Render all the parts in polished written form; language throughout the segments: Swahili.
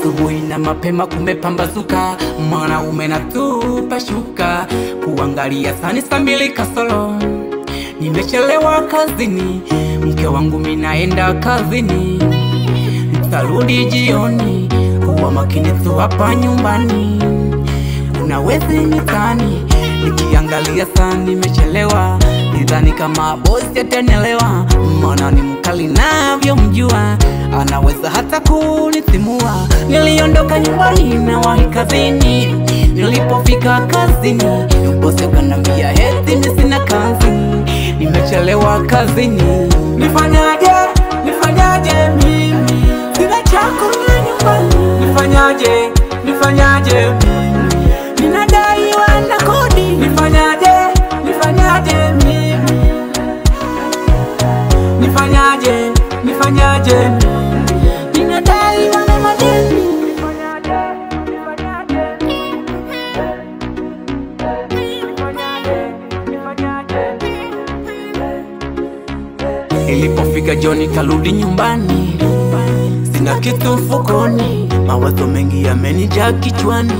asubuhi na mapema kumepambazuka, mwanaume natupa shuka, kuangalia saa mbili kasoro, nimechelewa kazini, mke wangu minaenda kazini, nitarudi jioni, kuwa makini tu hapa nyumbani, unawezi nitani, nikiangalia saa nimechelewa, nidhani kama bosi atanielewa, maana ni mkali navyomjua, anaweza hata kunitimua. Niliondoka nyumbani na wahi kazini, nilipofika kazini bosi akanambia eti mimi sina kazi, nimechelewa kazini. Nifanyaje, nifanyaje mimi, sina chakula nyumbani, nifanyaje, nifanyaje mimi, ninadaiwa na kodi, nifanyaje, nifanyaje mimi, nifanyaje, nifanyaje mimi, ninadaiwa na madeni, ilipofika jioni karudi nyumbani, sina kitu mfukoni, mawazo mengi yamenijaa kichwani,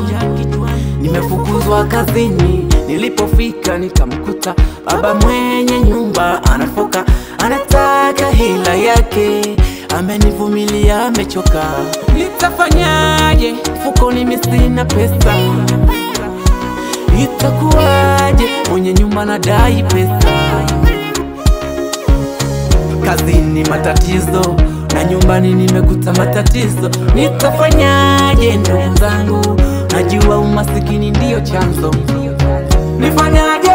nimefukuzwa kazini. Nilipofika nikamkuta baba mwenye nyumba anafoka, anataka hila yake, amenivumilia amechoka. Nitafanyaje, mfukoni mimi sina pesa, itakuwaje, mwenye nyumba nadai pesa. Kazini matatizo na nyumbani nimekuta matatizo, nitafanyaje ndugu zangu, najua umasikini ndio chanzo. Nifanyaje,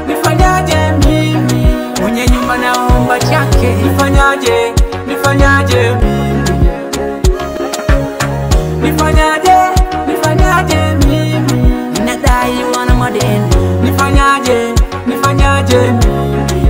nifanyaje mimi, mwenye nyumba naomba chake, nifanyaje, nifanyaje mimi, nifanyaje, nifanyaje mimi, ninadaiwa na madeni, nifanyaje, nifanyaje mimi,